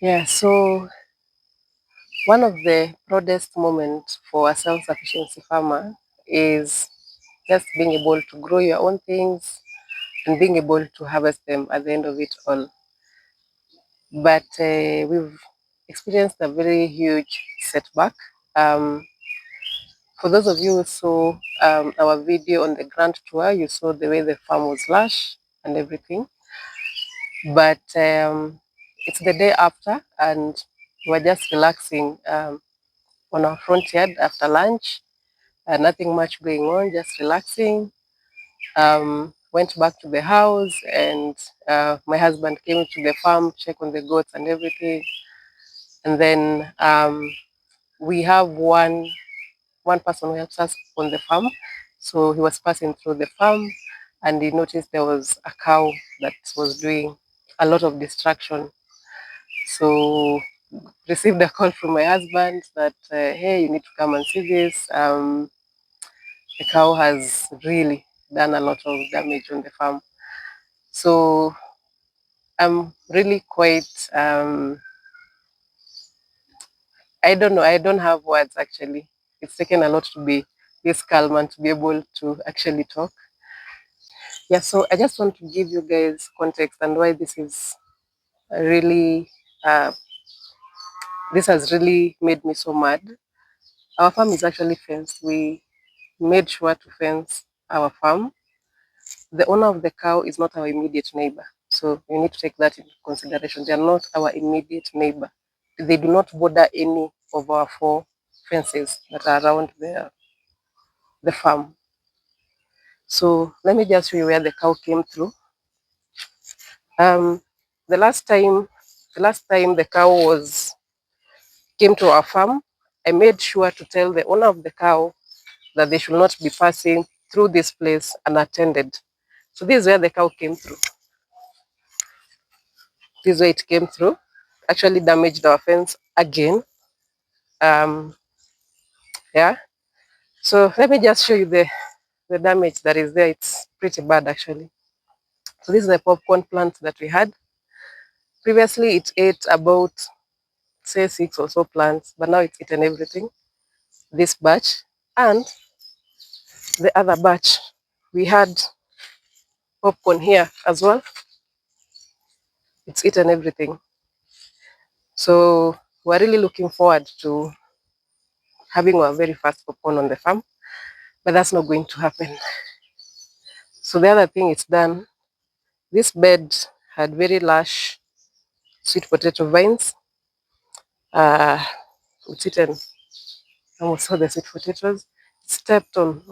Yeah, so one of the proudest moments for a self-sufficiency farmer is just being able to grow your own things and being able to harvest them at the end of it all. But we've experienced a very huge setback. Um, for those of you who saw our video on the grand tour, you saw the way the farm was lush and everything. But it's the day after, and we're just relaxing on our front yard after lunch. Nothing much going on, just relaxing. Went back to the house, and my husband came to the farm, check on the goats and everything. And then we have one person who helps us on the farm. So he was passing through the farm, and he noticed there was a cow that was doing a lot of destruction. So received a call from my husband that hey, you need to come and see this. The cow has really done a lot of damage on the farm. So I'm really quite, I don't know, I don't have words actually. It's taken a lot to be this calm and to be able to actually talk. Yeah, so I just want to give you guys context and why this is really, uh, this has really made me so mad. Our farm is actually fenced. We made sure to fence our farm. The owner of the cow is not our immediate neighbor. So you need to take that into consideration. They are not our immediate neighbor. They do not border any of our four fences that are around the farm. So let me just show you where the cow came through. Um, the last time, the cow came to our farm, I made sure to tell the owner of the cow that they should not be passing through this place unattended. So this is where the cow came through. This is where it came through. Actually damaged our fence again. Um, yeah. So let me just show you the damage that is there. It's pretty bad actually. So this is the popcorn plant that we had. Previously it ate about say 6 or so plants, but now it's eaten everything. This batch and the other batch. We had popcorn here as well. It's eaten everything. So we're really looking forward to having our very first popcorn on the farm, but that's not going to happen. So the other thing it's done, this bed had very lush sweet potato vines. It's eaten almost all the sweet potatoes. Stepped on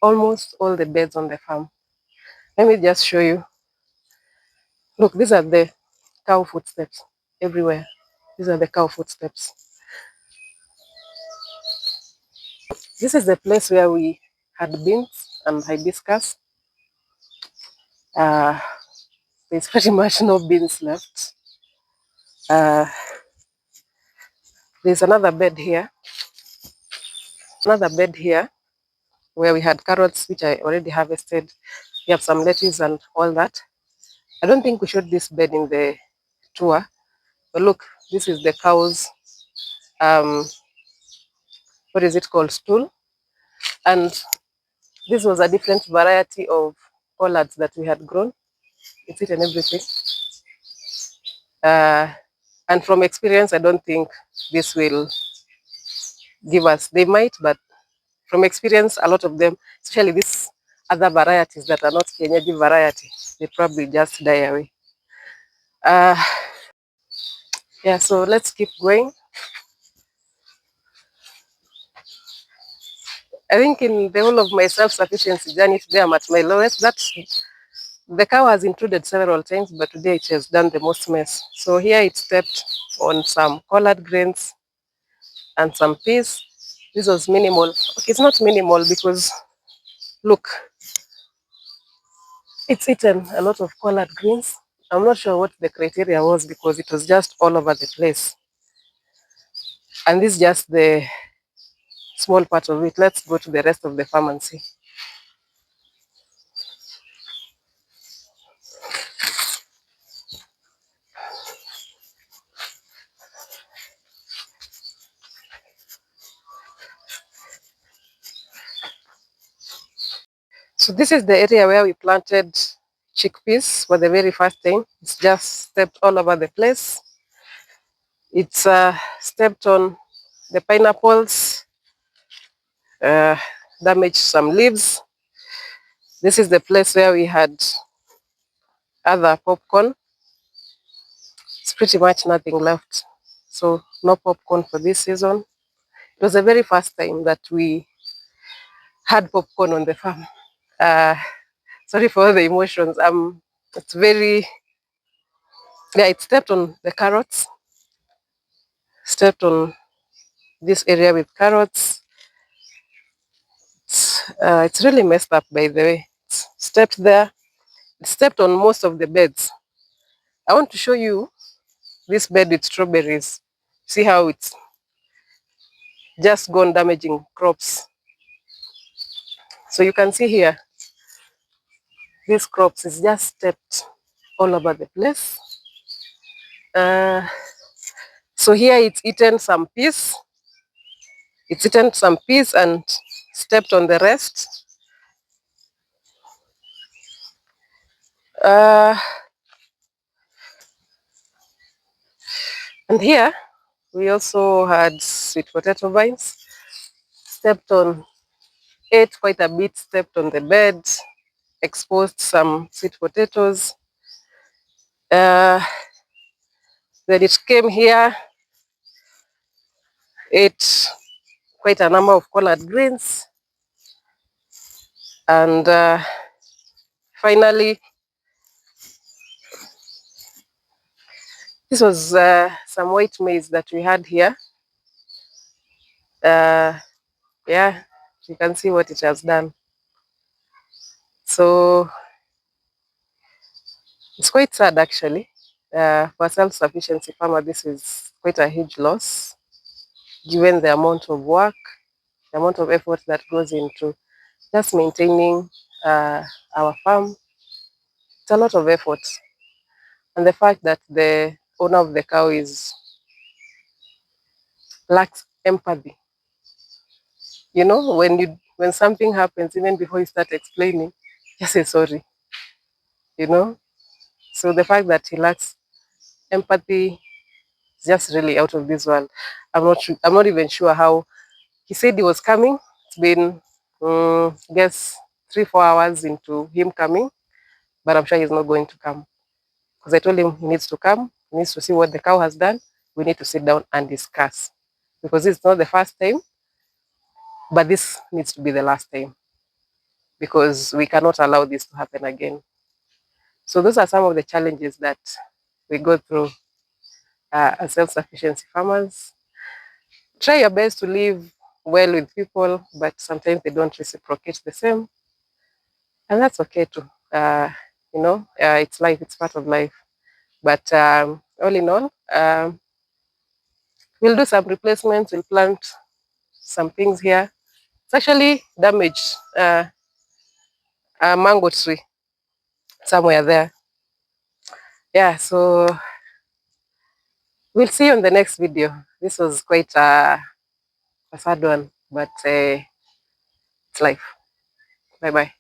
almost all the beds on the farm. Let me just show you. Look, these are the cow footsteps everywhere. These are the cow footsteps. This is the place where we had beans and hibiscus. Uh, there's pretty much no beans left. Uh, there's another bed here. Another bed here where we had carrots, which I already harvested. We have some lettuce and all that. I don't think we showed this bed in the tour, but look, this is the cow's, um, what is it called, stool. And this was a different variety of collards that we had grown. It's eaten everything. And from experience, I don't think this will give us, they might, but from experience, a lot of them, especially these other varieties that are not kienyeji variety, they probably just die away. Yeah, so let's keep going. I think in the whole of my self-sufficiency journey today, I'm at my lowest. That's the cow has intruded several times, but today it has done the most mess. So here it stepped on some collard greens and some peas. This was minimal. Okay, it's not minimal because look, it's eaten a lot of collard greens. I'm not sure what the criteria was because it was just all over the place. And this is just the small part of it. Let's go to the rest of the farm and see. So this is the area where we planted chickpeas for the very first time. It's just stepped all over the place. It's stepped on the pineapples, uh, damaged some leaves. This is the place where we had other popcorn. It's pretty much nothing left. So no popcorn for this season. It was the very first time that we had popcorn on the farm. Uh, sorry for all the emotions. It's very, yeah, it stepped on the carrots, stepped on this area with carrots. It's really messed up, by the way. It's stepped there. It stepped on most of the beds. I want to show you this bed with strawberries. See how it's just gone damaging crops. So you can see here, these crops is just stepped all over the place. So here it's eaten some peas. It's eaten some peas and stepped on the rest. And here we also had sweet potato vines. Stepped on, ate quite a bit, stepped on the bed, exposed some sweet potatoes. Then it came here, ate quite a number of collard greens. And finally, this was some white maize that we had here. Yeah, you can see what it has done. So it's quite sad, actually. For a self-sufficiency farmer, this is quite a huge loss, given the amount of work, the amount of effort that goes into just maintaining our farm. It's a lot of effort. And the fact that the owner of the cow lacks empathy. You know, when something happens, even before you start explaining, just say sorry. You know? So the fact that he lacks empathy is just really out of this world. I'm not even sure how. He said he was coming. It's been, I guess, 3-4 hours into him coming, but I'm sure he's not going to come because I told him he needs to come. He needs to see what the cow has done. We need to sit down and discuss because it's not the first time, but this needs to be the last time because we cannot allow this to happen again. So those are some of the challenges that we go through as self-sufficiency farmers. Try your best to live well with people, but sometimes they don't reciprocate the same. And that's okay too. It's life, it's part of life. But all in all, we'll do some replacements, we'll plant some things here. It's actually damaged a mango tree somewhere there. Yeah, so we'll see you on the next video. This was quite a sad one, but it's life. Bye-bye.